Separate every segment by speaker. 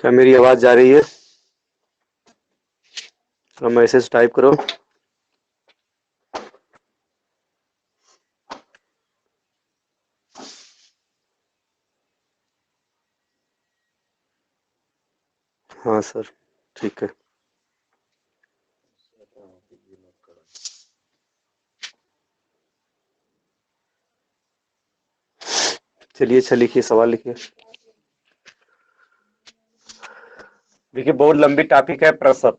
Speaker 1: क्या मेरी आवाज जा रही है? तो मैसेज टाइप करो। हाँ सर, ठीक है। चलिए, अच्छा लिखिए, सवाल लिखिए। देखिए, बहुत लंबी टॉपिक है। प्रसत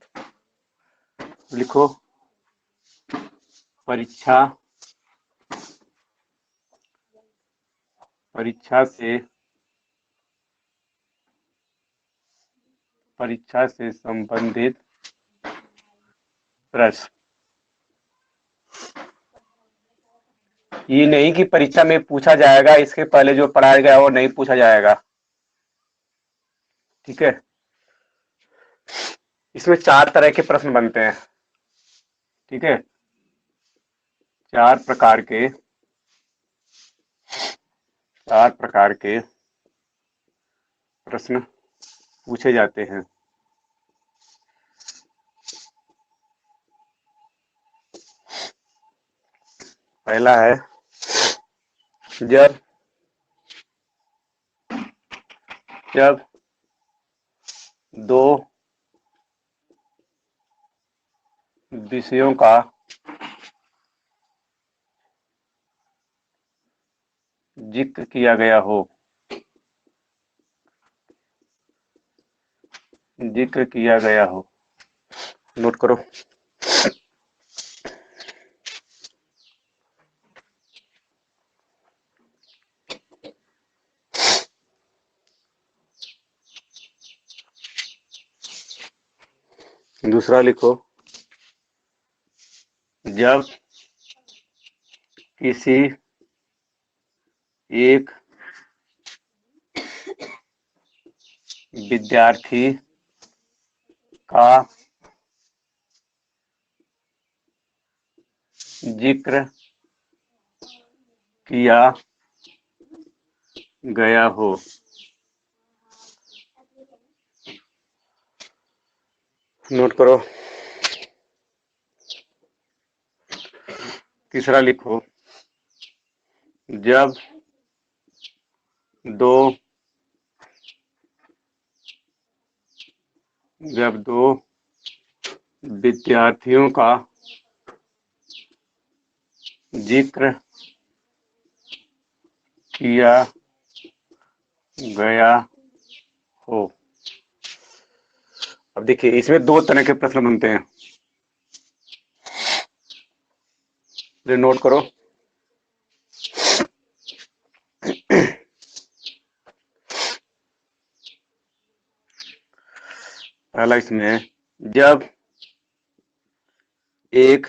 Speaker 1: लिखो। परीक्षा परीक्षा से संबंधित प्रश्न। ये नहीं कि परीक्षा में पूछा जाएगा, इसके पहले जो पढ़ाया गया वो नहीं पूछा जाएगा। ठीक है। इसमें 4 तरह के प्रश्न बनते हैं। ठीक है। 4 प्रकार के 4 प्रकार के प्रश्न पूछे जाते हैं। पहला है, जब जब दो विषयों का जिक्र किया गया हो। जिक्र किया गया हो। नोट करो। दूसरा लिखो, जब किसी एक विद्यार्थी का जिक्र किया गया हो। नोट करो। तीसरा लिखो, जब दो विद्यार्थियों का जिक्र किया गया हो। अब देखिए, इसमें 2 तरह के प्रश्न बनते हैं। नोट करो। पहला इसमें, जब एक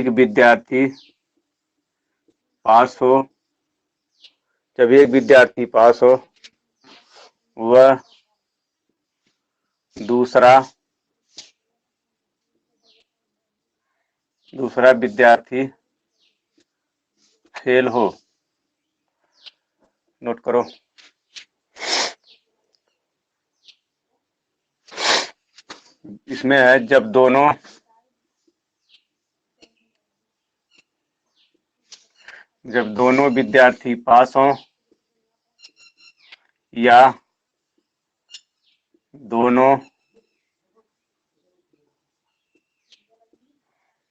Speaker 1: विद्यार्थी पास हो जब एक विद्यार्थी पास हो, वह दूसरा विद्यार्थी फेल हो। नोट करो। इसमें है, जब दोनों विद्यार्थी पास हों या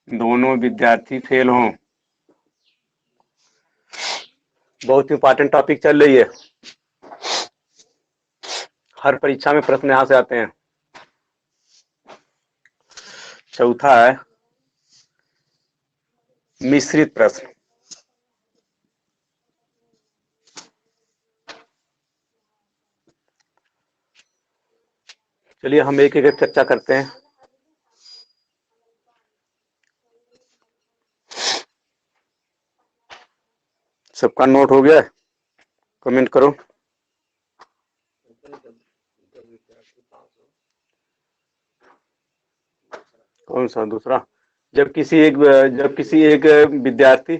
Speaker 1: दोनों विद्यार्थी फेल हों। बहुत इंपॉर्टेंट टॉपिक चल रही है। हर परीक्षा में प्रश्न यहां से आते हैं। चौथा है, मिश्रित प्रश्न। चलिए, हम एक एक चर्चा करते हैं। सबका नोट हो गया? कमेंट करो। कौन सा दूसरा? जब किसी एक विद्यार्थी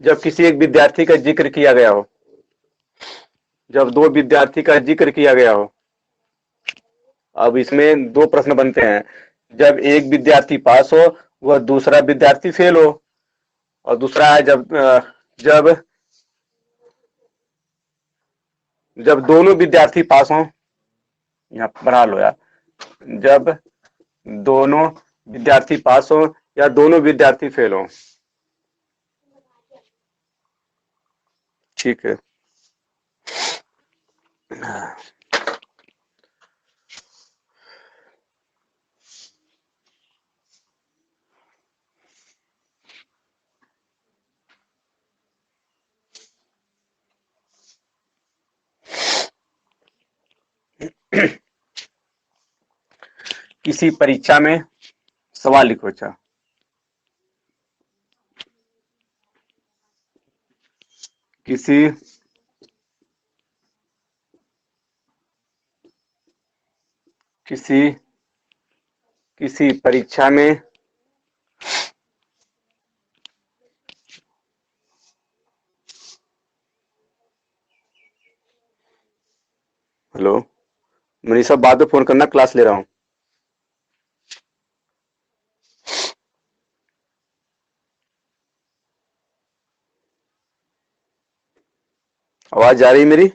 Speaker 1: जब किसी एक विद्यार्थी का जिक्र किया गया हो, जब दो विद्यार्थी का जिक्र किया गया हो। अब इसमें दो प्रश्न बनते हैं, जब एक विद्यार्थी पास हो वह दूसरा विद्यार्थी फेल हो, और दूसरा है जब जब दोनों विद्यार्थी पास हो, यहाँ बढ़ा लो यार, जब दोनों विद्यार्थी पास हो या दोनों विद्यार्थी फेल हो। ठीक है। किसी परीक्षा में सवाल लिखो। अच्छा, किसी किसी किसी परीक्षा में हेलो मनीषा, बाद में फोन करना, क्लास ले रहा हूँ। आवाज जा रही है मेरी?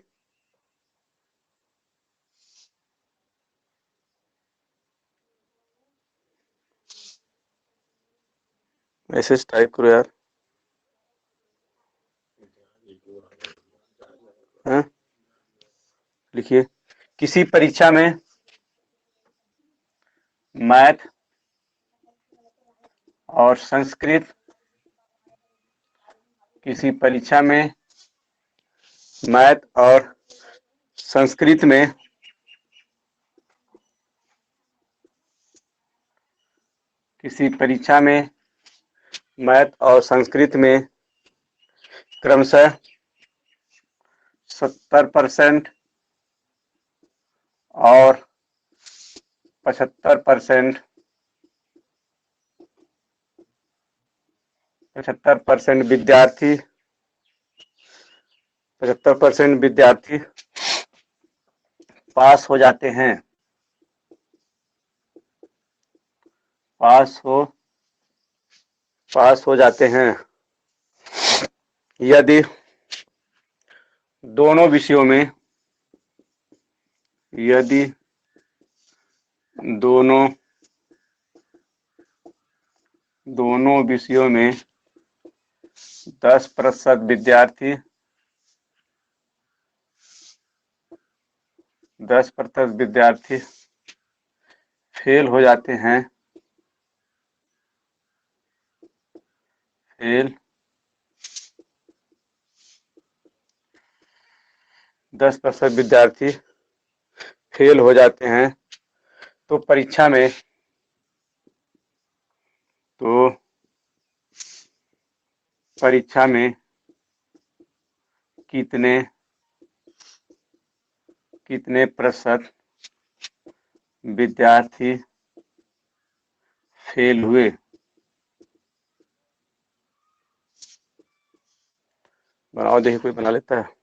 Speaker 1: मैसेज टाइप करो यार। हाँ, लिखिए। किसी परीक्षा में मैथ और संस्कृत, किसी परीक्षा में मैथ और संस्कृत में किसी परीक्षा में मैथ और संस्कृत में क्रमशः 70% और 75% 75% विद्यार्थी 75% विद्यार्थी पास हो जाते हैं। पास हो पास हो जाते हैं यदि दोनों विषयों में यदि दोनों दोनों विषयों में 10% विद्यार्थी 10% विद्यार्थी फेल हो जाते हैं। फेल 10% विद्यार्थी फेल हो जाते हैं, तो तो परीक्षा में कितने कितने प्रतिशत विद्यार्थी फेल हुए? बनाओ, देखिए कोई बना लेता है।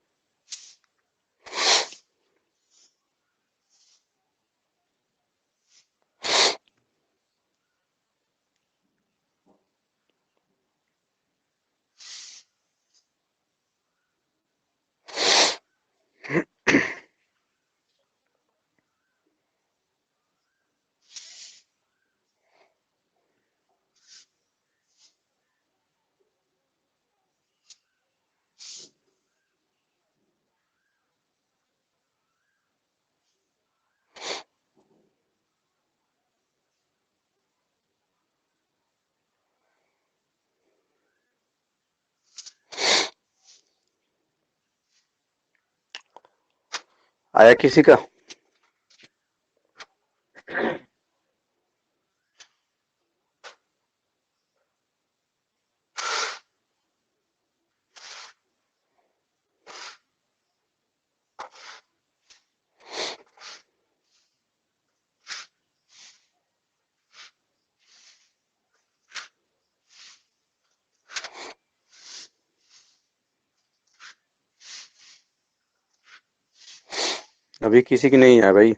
Speaker 1: आया किसी का? अभी किसी की नहीं है भाई।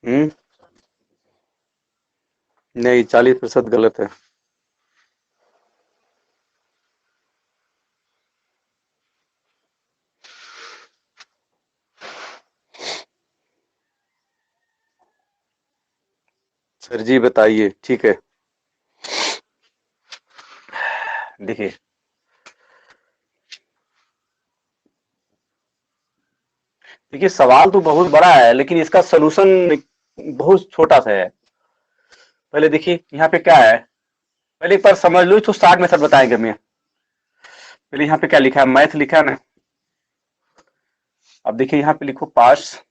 Speaker 1: हम्म। नहीं, 40% गलत है। सर जी बताइए। ठीक है, देखिए देखिए सवाल तो बहुत बड़ा है, लेकिन इसका सलूशन बहुत छोटा सा है। पहले देखिए यहाँ पे क्या है, पहले एक बार समझ लो, तो स्टार्ट मेथड बताएंगे हमें। पहले यहाँ पे क्या लिखा है, मैथ लिखा है ना। अब देखिए यहाँ पे लिखो पास,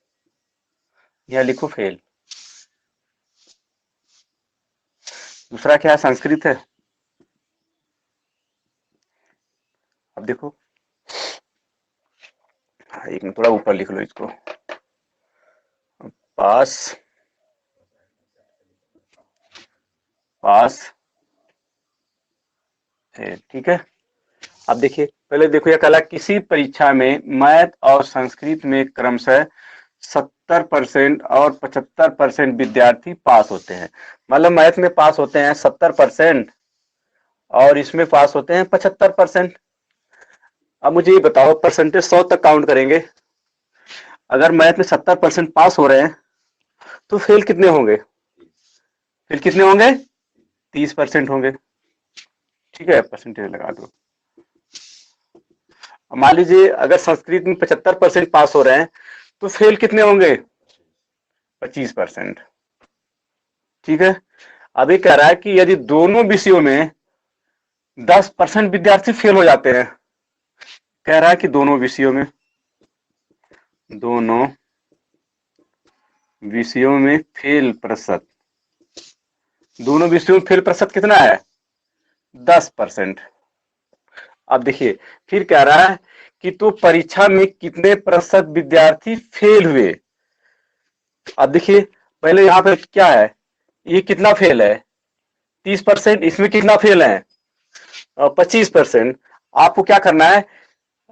Speaker 1: यहाँ लिखो फेल। दूसरा क्या है, संस्कृत है। अब देखो, एक मिनट, थोड़ा ऊपर लिख लो इसको। पास, पास फेल, ठीक है। अब देखिए, पहले देखो, यह कहला किसी परीक्षा में मैथ और संस्कृत में क्रमशः 70% और 75% विद्यार्थी पास होते हैं। मतलब मैथ में पास होते हैं 70% और इसमें पास होते हैं 75%। अब मुझे ये बताओ, परसेंटेज 100 तक काउंट करेंगे। अगर मैथ में 70% पास हो रहे हैं तो फेल कितने होंगे? फेल कितने होंगे? 30% होंगे। ठीक है, परसेंटेज लगा दो। मान लीजिए अगर संस्कृत में 75% पास हो रहे हैं तो फेल कितने होंगे? 25%। ठीक है। अभी कह रहा है कि यदि दोनों विषयों में 10% विद्यार्थी फेल हो जाते हैं, कह रहा है कि दोनों विषयों में फेल प्रतिशत, दोनों विषयों में फेल प्रतिशत कितना है? 10%। अब देखिए, फिर कह रहा है कि तो परीक्षा में कितने प्रतिशत विद्यार्थी फेल हुए। अब देखिए, पहले यहाँ पे क्या है, ये कितना फेल है? 30%। इसमें कितना फेल है? 25%। आपको क्या करना है,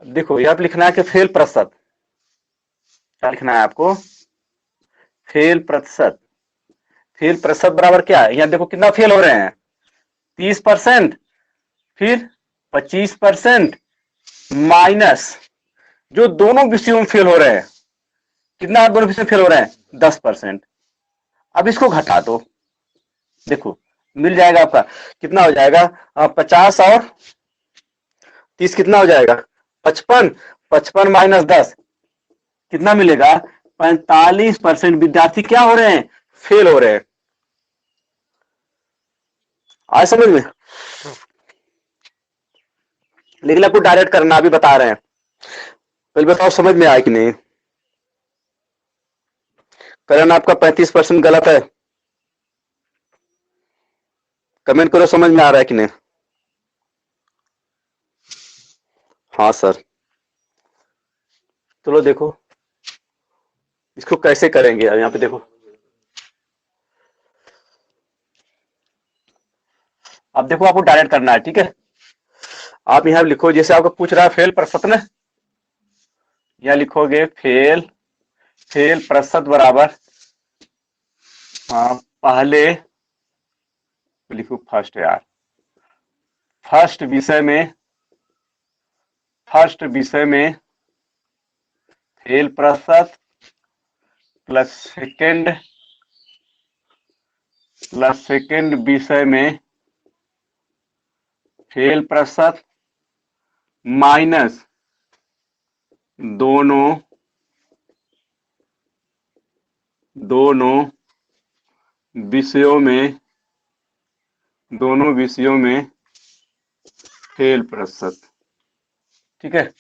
Speaker 1: देखो यहाँ पे लिखना है कि फेल प्रतिशत। क्या लिखना है आपको? फेल प्रतिशत। फेल प्रतिशत बराबर क्या है, यहाँ देखो कितना फेल हो रहे हैं, 30%, फिर 25% माइनस जो दोनों विषयों में फेल हो रहे हैं। कितना दोनों विषय में फेल हो रहे हैं? 10%। अब इसको घटा दो, देखो मिल जाएगा आपका, कितना हो जाएगा? 50 और 30 कितना हो जाएगा? 55। 55 माइनस 10 कितना मिलेगा? 45% विद्यार्थी क्या हो रहे हैं? फेल हो रहे हैं। आज समझ में? लेकिन आपको डायरेक्ट करना अभी बता रहे हैं, पहले बताओ समझ में आया कि नहीं। करण आपका 35% गलत है। कमेंट करो समझ में आ रहा है कि नहीं। हाँ सर। चलो देखो इसको कैसे करेंगे। अब यहाँ पे देखो, अब देखो आपको डायरेक्ट करना है, ठीक है। आप यहाँ लिखो, जैसे आपको पूछ रहा है फेल प्रतिशत ना, यहाँ लिखोगे फेल, फेल प्रतिशत बराबर, पहले लिखो फर्स्ट यार, फर्स्ट विषय में, फर्स्ट विषय में फेल प्रतिशत प्लस सेकेंड विषय में फेल प्रतिशत माइनस दोनों विषयों में फेल प्रतिशत। ठीक है,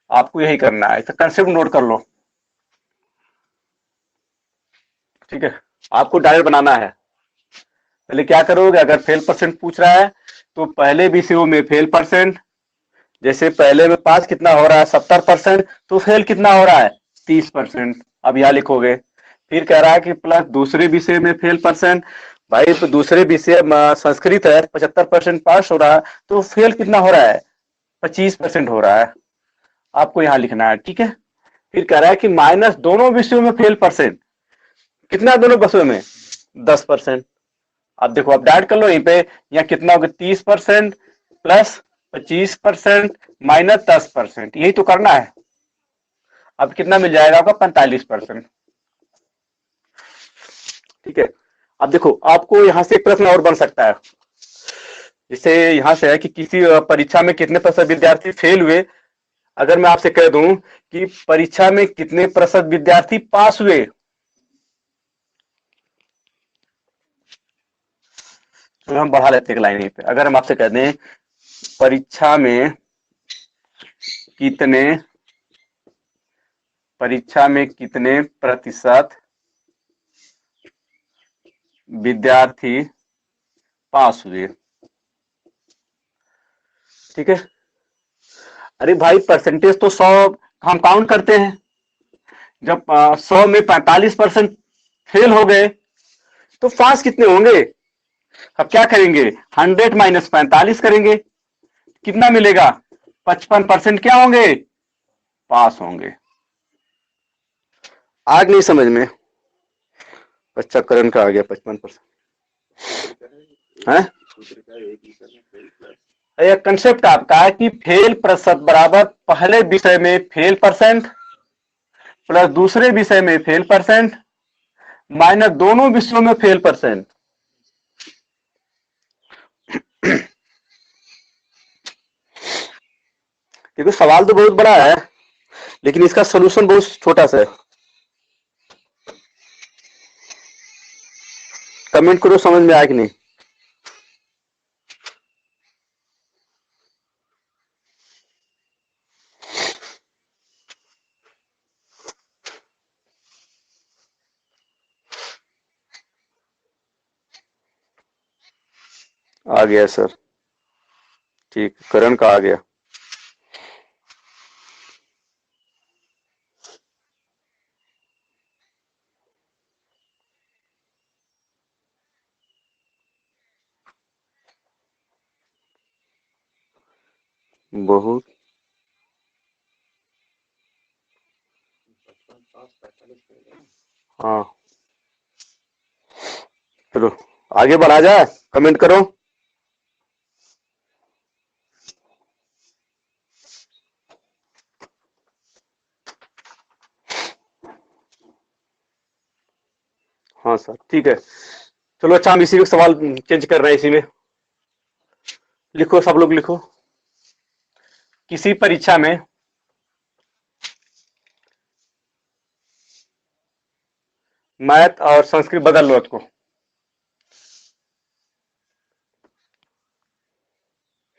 Speaker 1: आपको यही करना है, तो कंसेप्ट नोट कर लो। ठीक है, आपको डायरेक्ट बनाना है। पहले क्या करोगे, अगर फेल परसेंट पूछ रहा है तो पहले विषयों में फेल परसेंट, जैसे पहले में पास कितना हो रहा है? 70%, तो फेल कितना हो रहा है? 30%। अब यहां लिखोगे। फिर कह रहा है कि प्लस दूसरे विषय में फेल परसेंट, भाई तो दूसरे विषय संस्कृत है 75% पास हो रहा है, तो फेल कितना हो रहा है? 25% हो रहा है। आपको यहाँ लिखना है, ठीक है। फिर कह रहा है कि माइनस दोनों विषयों में फेल परसेंट कितना, दोनों विषयों में 10%। अब देखो, आप डायरेक्ट कर लो यहीं पे, यहाँ कितना होगा? 30% प्लस 25% माइनस 10%, यही तो करना है। अब कितना मिल जाएगा आपका? 45%। ठीक है। अब देखो, आपको यहां से एक प्रश्न और बन सकता है। जैसे यहां से है कि किसी परीक्षा में कितने प्रतिशत विद्यार्थी फेल हुए। अगर मैं आपसे कह दूं कि परीक्षा में कितने प्रतिशत विद्यार्थी पास हुए, तो हम बढ़ा लेते हैं एक लाइन यहीं पे। अगर हम आपसे कह दें परीक्षा में कितने प्रतिशत विद्यार्थी पास हुए, ठीक है। अरे भाई, परसेंटेज तो 100 हम काउंट करते हैं। जब 100 में 45% फेल हो गए, तो पास कितने होंगे? अब क्या करेंगे? 100 माइनस 45 करेंगे, कितना मिलेगा? 55% क्या होंगे? पास होंगे। आज नहीं समझ में? अच्छा, करंट का आ गया 55% है। यह कंसेप्ट आपका है कि फेल प्रतिशत बराबर पहले विषय में फेल परसेंट प्लस दूसरे विषय में फेल परसेंट माइनस दोनों विषयों में फेल परसेंट। देखो, सवाल तो बहुत बड़ा है, लेकिन इसका सोल्यूशन बहुत छोटा सा है। कमेंट करो, समझ में आया कि नहीं? आ गया सर। ठीक, करण का आ गया। बहुत। हाँ, चलो आगे बढ़ा जाए। कमेंट करो। हाँ सर, ठीक है। चलो अच्छा, हम इसी में सवाल चेंज कर रहे हैं। इसी में लिखो, सब लोग लिखो। किसी परीक्षा में मैथ और संस्कृत बदल लो उसको।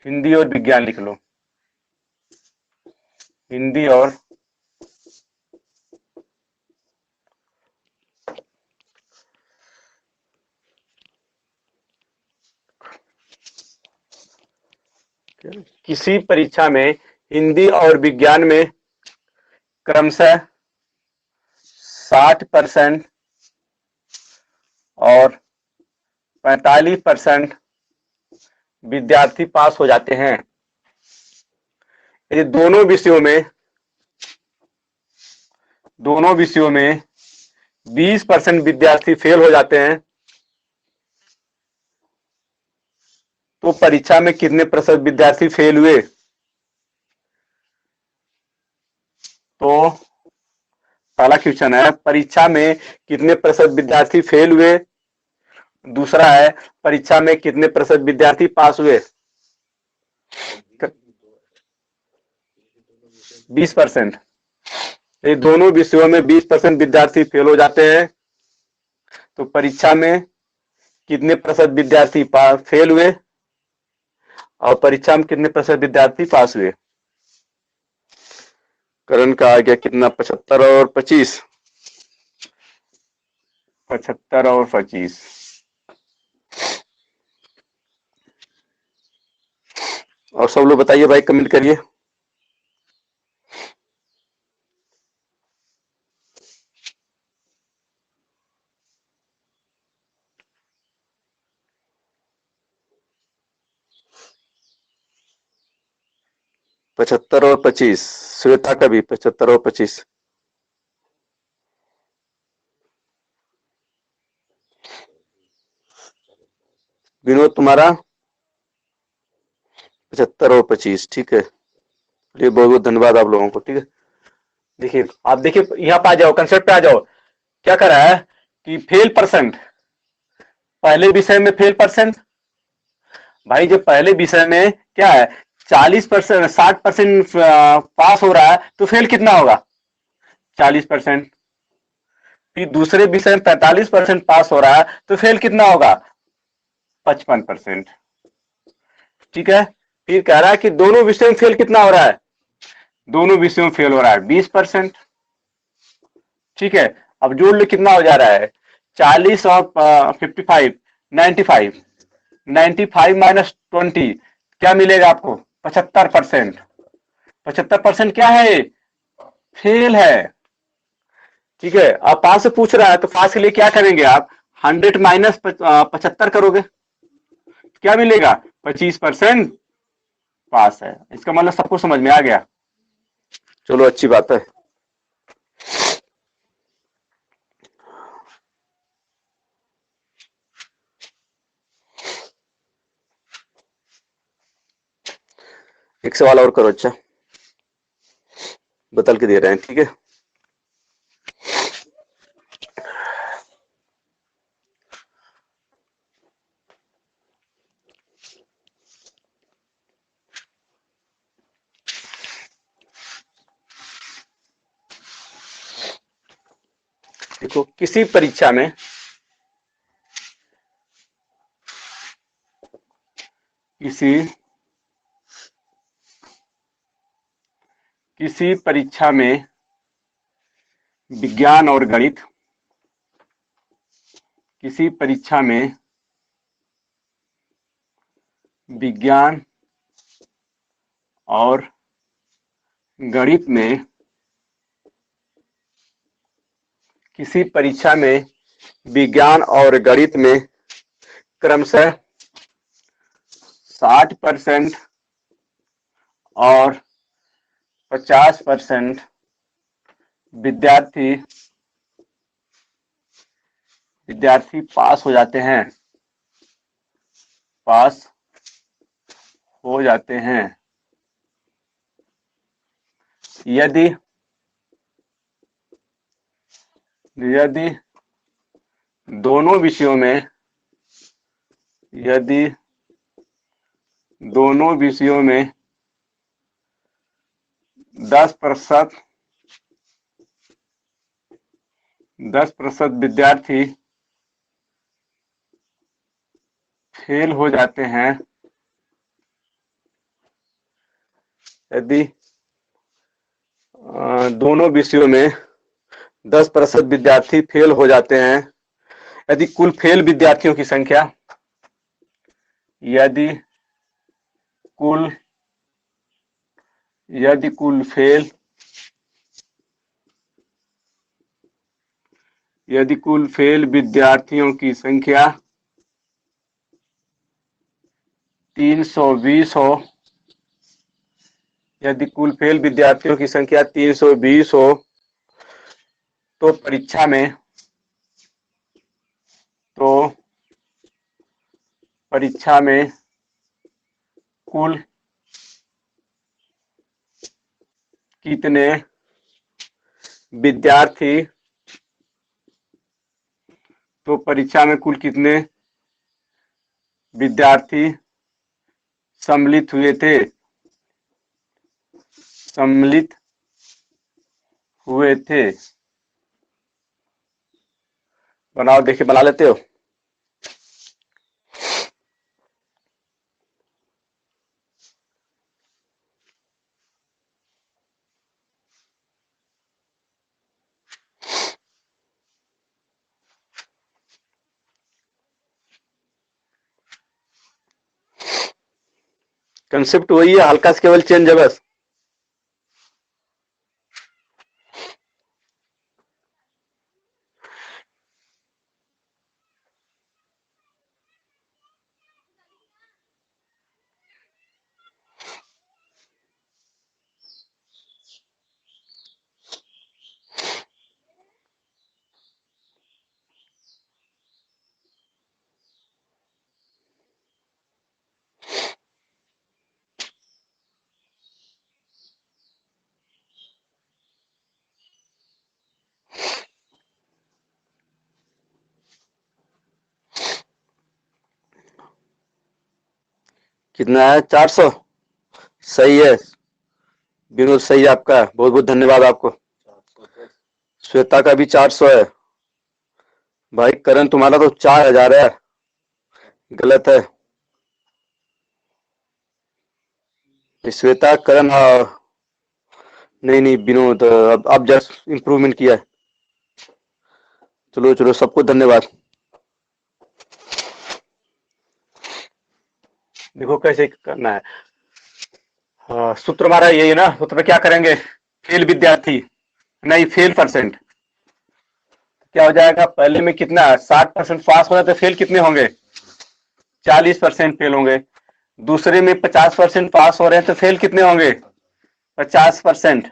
Speaker 1: हिंदी और विज्ञान लिख लो। हिंदी और किसी परीक्षा में हिंदी और विज्ञान में क्रमशः 60% और 45% विद्यार्थी पास हो जाते हैं। यदि दोनों विषयों में 20% विद्यार्थी फेल हो जाते हैं, तो परीक्षा में कितने प्रतिशत विद्यार्थी फेल हुए? तो पहला क्वेश्चन है, परीक्षा में कितने प्रतिशत विद्यार्थी फेल हुए। दूसरा है, परीक्षा में कितने प्रतिशत विद्यार्थी पास हुए? 20%। ये दोनों विषयों में 20% विद्यार्थी फेल हो जाते हैं, तो परीक्षा में कितने प्रतिशत विद्यार्थी फेल हुए और परीक्षा में कितने प्रतिशत विद्यार्थी पास हुए? करण का आ गया कितना? 75 और 25। 75 और 25। और सब लोग बताइए भाई, कमेंट करिए। 75 और 25। श्वेता का भी 75 और 25। विनोद तुम्हारा 75 और 25। ठीक है, ये बहुत बहुत धन्यवाद आप लोगों को। ठीक है, देखिए आप देखिए यहाँ पे आ जाओ, कंसेप्ट पे आ जाओ। क्या कर रहा है कि फेल परसेंट, पहले विषय में फेल परसेंट। भाई जब पहले विषय में क्या है 40%, 60% पास हो रहा है तो फेल कितना होगा? 40%। फिर दूसरे विषय में 45% पास हो रहा है तो फेल कितना होगा? 55%। ठीक है, फिर कह रहा है कि दोनों विषयों में फेल कितना हो रहा है? दोनों विषयों में फेल हो रहा है 20%। ठीक है, अब जोड़ लो कितना हो जा रहा है? 40 और 55, 95। 95 माइनस 20 क्या मिलेगा आपको? 75%। 75% क्या है? फेल है। ठीक है, अब पास से पूछ रहा है तो पास के लिए क्या करेंगे आप? 100 माइनस 75 करोगे, क्या मिलेगा? 25% पास है। इसका मतलब सबको समझ में आ गया? चलो अच्छी बात है। एक सवाल और करो। अच्छा, बदल के दे रहे हैं। ठीक है, देखो किसी परीक्षा में किसी परीक्षा में विज्ञान और गणित, किसी परीक्षा में विज्ञान और गणित में, किसी परीक्षा में विज्ञान और गणित में क्रमशः 60% और 50% विद्यार्थी पास हो जाते हैं, पास हो जाते हैं। यदि यदि दोनों विषयों में यदि दोनों विषयों में 10% 10% विद्यार्थी फेल हो जाते हैं, यदि दोनों विषयों में 10% विद्यार्थी फेल हो जाते हैं, यदि कुल फेल विद्यार्थियों की संख्या, यदि कुल यदि कुल फेल यदि कुल फेल विद्यार्थियों की संख्या 320 हो, यदि कुल फेल विद्यार्थियों की संख्या 320 हो, तो तो परीक्षा में कुल कितने विद्यार्थी तो परीक्षा में कुल कितने विद्यार्थी सम्मिलित हुए थे, सम्मिलित हुए थे? बनाओ, देखिए बना लेते हो? कंसेप्ट वही है, हल्का से केवल चेंज है बस।
Speaker 2: कितना है? 400। सही है विनोद, सही है आपका, बहुत बहुत धन्यवाद आपको। श्वेता का भी 400 है। भाई करण तुम्हारा तो 4000 है, गलत है। श्वेता, करण, नहीं नहीं विनोद, अब जस्ट इम्प्रूवमेंट किया है। चलो चलो, सबको धन्यवाद।
Speaker 1: देखो कैसे करना है। सूत्र हमारा यही है ना, सूत्र में क्या करेंगे, फेल विद्यार्थी नहीं फेल परसेंट, क्या हो जाएगा, पहले में कितना 60% पास हो रहा है तो फेल कितने होंगे, 40% फेल होंगे। दूसरे में 50% पास हो रहे हैं तो फेल कितने होंगे, 50%।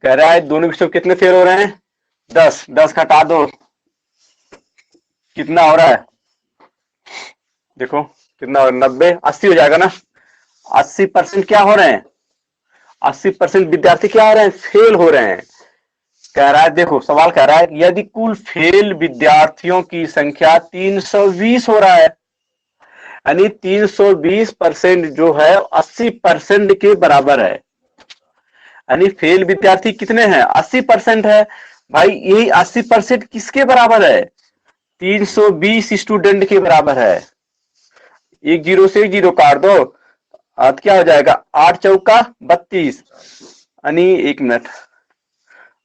Speaker 1: कह रहा है दोनों विषयों कितने फेल हो रहे हैं, 10, 10 घटा दो, कितना हो रहा है, देखो कितना, 90, 80 हो जाएगा ना। 80% क्या हो रहे हैं, 80% विद्यार्थी क्या हो रहे हैं, फेल हो रहे हैं। कह रहा है, देखो सवाल कह रहा है यदि कुल फेल विद्यार्थियों की संख्या 320 हो रहा है, यानी 320% जो है 80% के बराबर है, यानी फेल विद्यार्थी कितने हैं, 80% है। भाई यही 80% किसके बराबर है, 320 स्टूडेंट के बराबर है। एक जीरो से एक जीरो काट दो, अब क्या हो जाएगा, 8 चौका 32, यानी 1 मिनट,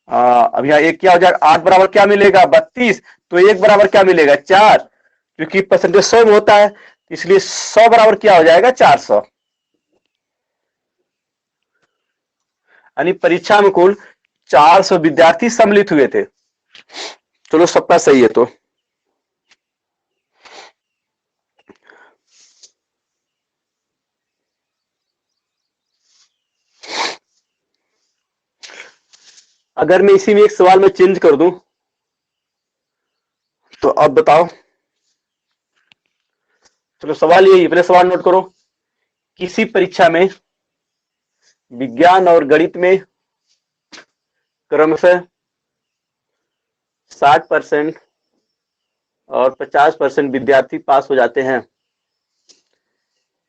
Speaker 1: अब यहाँ एक क्या हो जाएगा, 8 बराबर क्या मिलेगा 32, तो 1 बराबर क्या मिलेगा 4, क्योंकि परसेंटेज 100 में होता है, इसलिए 100 बराबर क्या हो जाएगा 400, यानी परीक्षा में कुल 400 विद्यार्थी सम्मिलित हुए थे।
Speaker 2: चलो सबका सही है। तो
Speaker 1: अगर मैं इसी में एक सवाल में चेंज कर दूं,
Speaker 2: तो अब बताओ।
Speaker 1: चलो सवाल यही, पहले सवाल नोट करो। किसी परीक्षा में विज्ञान और गणित में क्रमशः 60% और 50% विद्यार्थी पास हो जाते हैं।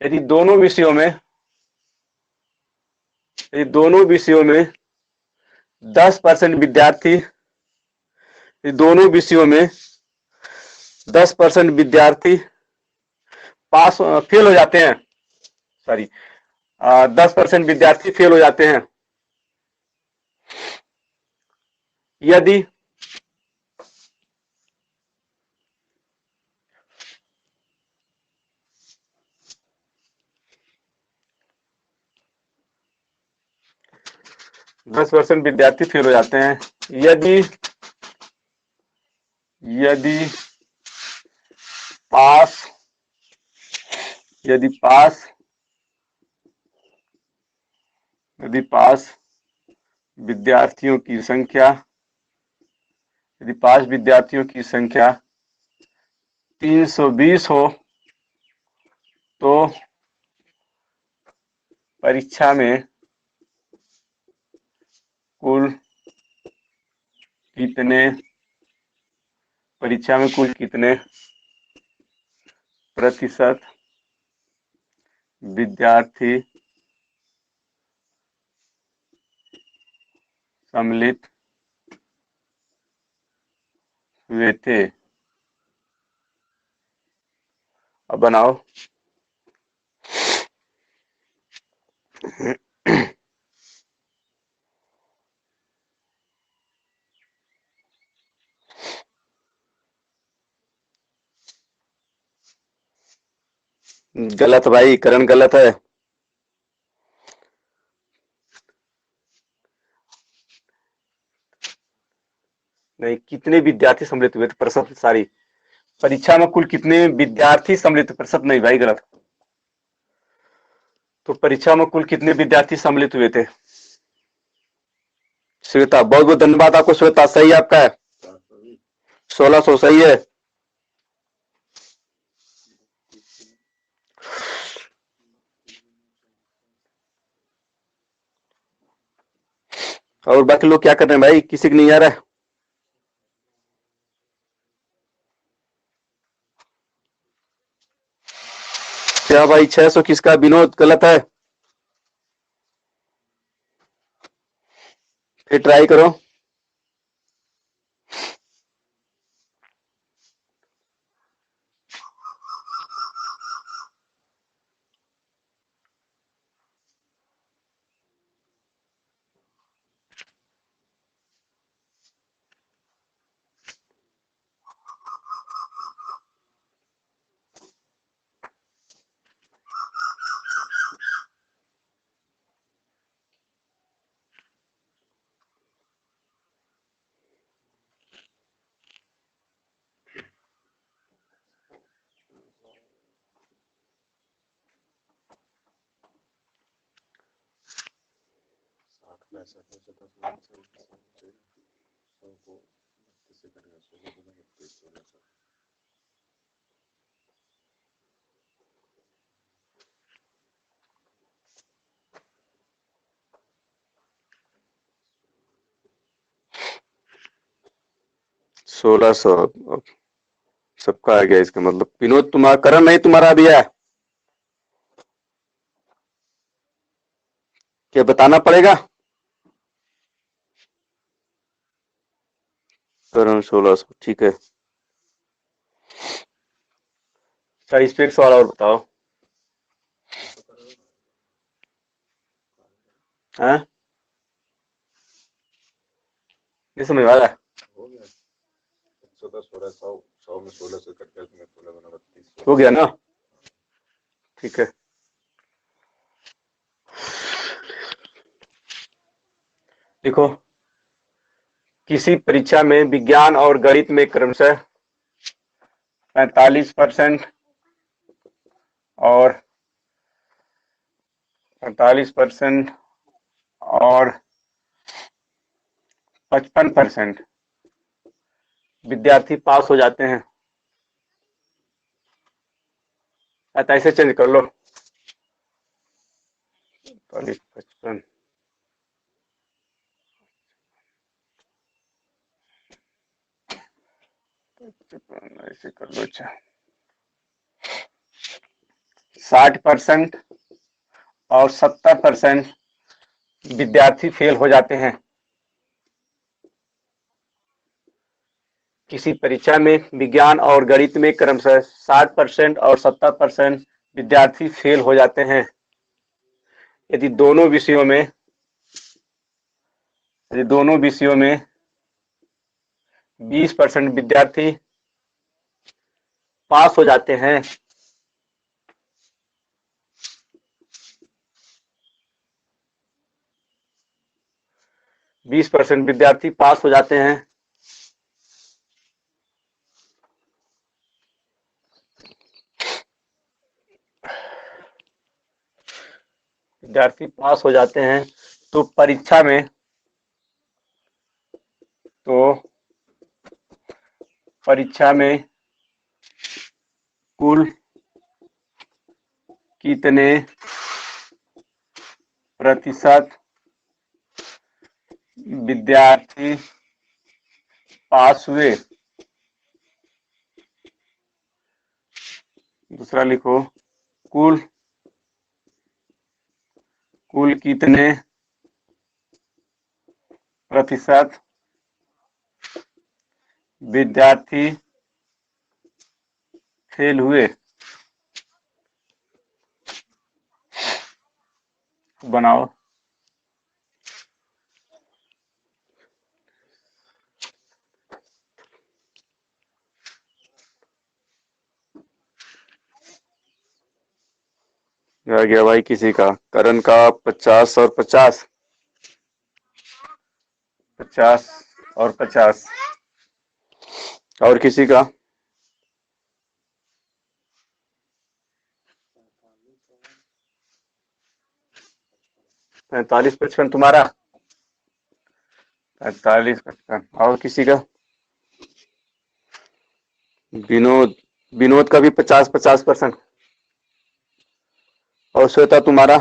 Speaker 1: यदि दोनों विषयों में 10% विद्यार्थी, दोनों विषयों में 10% विद्यार्थी पास फेल हो जाते हैं, सॉरी 10% विद्यार्थी फेल हो जाते हैं, यदि दस परसेंट विद्यार्थी फेल हो जाते हैं, यदि यदि पास यदि पास यदि पास विद्यार्थियों की संख्या यदि पास विद्यार्थियों की संख्या 320 हो तो परीक्षा में कुल कितने प्रतिशत विद्यार्थी सम्मिलित हुए थे। अब बनाओ।
Speaker 2: गलत भाई, करण गलत है।
Speaker 1: नहीं, कितने विद्यार्थी सम्मिलित हुए थे, प्रतिशत सारी परीक्षा में कुल कितने विद्यार्थी सम्मिलित, प्रतिशत नहीं भाई गलत। तो परीक्षा में कुल कितने विद्यार्थी सम्मिलित हुए थे।
Speaker 2: श्वेता, बहुत बहुत धन्यवाद आपको। श्वेता सही आपका है, 1600 सही है। और बाकी लोग क्या कर रहे हैं भाई, किसी को नहीं आ रहा है। क्या भाई 600 किसका? विनोद गलत है, फिर ट्राई करो। सोलह सौ सबका आ गया इसका मतलब। विनोद तुम्हारा, करण नहीं तुम्हारा भी है क्या? बताना पड़ेगा। करण 1600 ठीक है।
Speaker 1: अच्छा, इस पे एक सवाल और बताओ। हाँ, नहीं समझ में आ रहा है? हो गया ना? ठीक है। देखो, किसी परीक्षा में विज्ञान और गणित में क्रमशः 45% और 45% और 55% विद्यार्थी पास हो जाते हैं। तो ऐसे चेंज कर लो, 45 55 ऐसे कर लो। अच्छा, 60% और 70% विद्यार्थी फेल हो जाते हैं। किसी परीक्षा में विज्ञान और गणित में क्रमशः 60% और 70% विद्यार्थी फेल हो जाते हैं। यदि दोनों विषयों में 20% विद्यार्थी पास हो जाते हैं, 20% विद्यार्थी पास हो जाते हैं, विद्यार्थी पास हो जाते हैं, तो परीक्षा में कुल कितने प्रतिशत विद्यार्थी पास हुए? दूसरा लिखो, कुल कितने प्रतिशत विद्यार्थी फेल हुए? बनाओ। आ गया भाई किसी का, करण का 50 और 50, 50 और 50। और किसी का? 45 55 तुम्हारा, 45 55। और किसी का? विनोद, विनोद का भी 50 50%। और श्वेता तुम्हारा?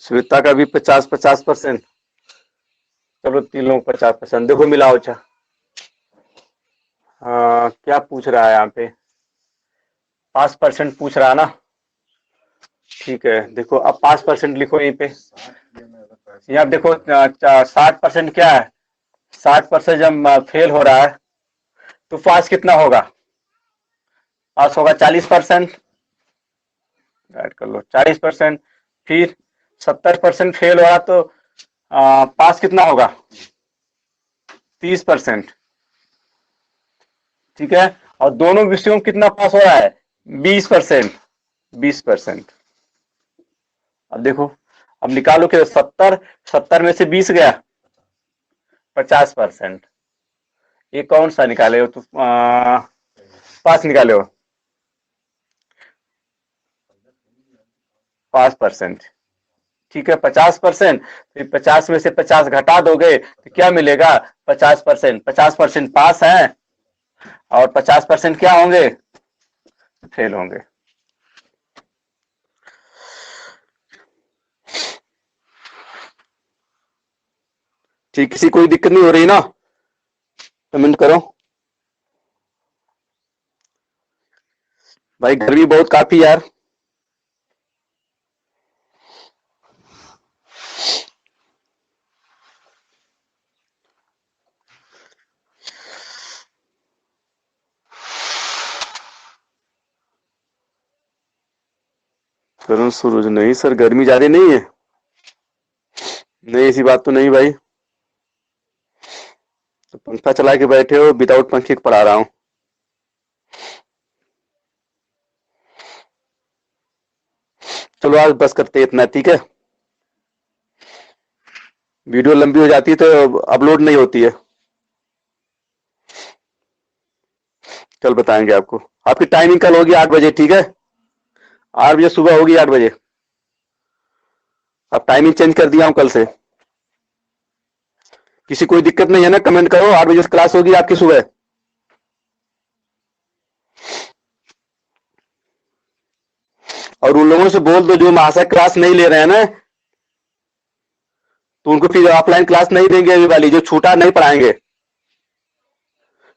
Speaker 1: श्वेता का भी 50 50%। चलो तीन लोग 50%, देखो मिलाओ। अच्छा, क्या पूछ रहा है यहाँ पे? 5% पूछ रहा है ना? ठीक है, देखो अब 5% लिखो यहीं पे। यहाँ देखो 60% क्या है? 60% जब फेल हो रहा है तो पास कितना होगा? पास होगा 40%। ऐड कर लो 40%। फिर 70% फेल हो रहा तो पास कितना होगा? 30%। ठीक है, और दोनों विषयों में कितना पास हो रहा है? 20%। 20%। अब देखो, अब निकालो कि 70 में से 20 गया 50%। ये कौन सा निकाले हो? तो पास निकाले हो 5%। ठीक है, 50%। फिर 50 में से 50 घटा दोगे तो क्या मिलेगा? 50%। 50% पास है और 50% क्या होंगे? फेल होंगे।
Speaker 2: ठीक, किसी कोई दिक्कत नहीं हो रही ना? कमेंट करो भाई, गर्मी बहुत काफी यार। करण सूरज, नहीं सर गर्मी ज्यादा नहीं है। नहीं, ऐसी बात तो नहीं भाई। तो पंखा चला के बैठे हो, विदाउट पंखे के पढ़ा रहा हूँ। चलो आज बस करते हैं इतना, ठीक है? वीडियो लंबी हो जाती है तो अपलोड नहीं होती है। कल बताएंगे आपको। आपकी टाइमिंग कल होगी 8 बजे, ठीक है? 8 बजे सुबह होगी, 8 बजे। अब टाइमिंग चेंज कर दिया हूँ कल से। किसी कोई दिक्कत नहीं है ना? कमेंट करो। 8 बजे से क्लास होगी आपकी सुबह। और उन लोगों से बोल दो जो महाशय क्लास नहीं ले रहे हैं ना, तो उनको फिर ऑफलाइन क्लास नहीं देंगे। अभी वाली जो छूटा नहीं पढ़ाएंगे,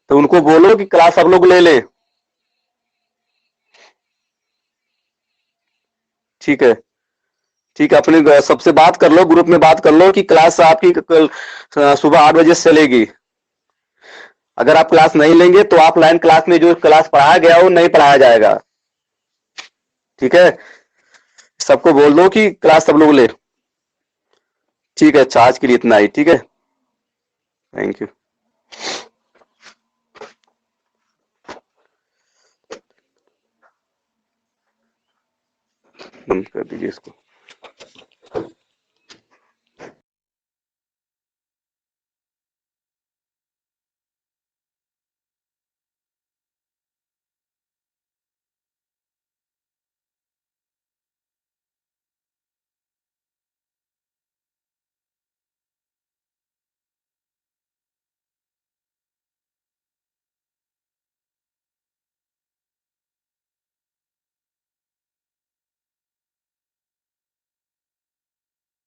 Speaker 2: तो उनको बोलो कि क्लास सब लोग ले ले। ठीक है, ठीक है। अपने सबसे बात कर लो, ग्रुप में बात कर लो कि क्लास आपकी कल सुबह 8 बजे से चलेगी। अगर आप क्लास नहीं लेंगे तो ऑफलाइन क्लास में जो क्लास पढ़ाया गया वो नहीं पढ़ाया जाएगा। ठीक है, सबको बोल दो कि क्लास सब लोग ले। ठीक है, अच्छा आज के लिए इतना ही, ठीक है? Thank you. बंद कर दीजिए इसको।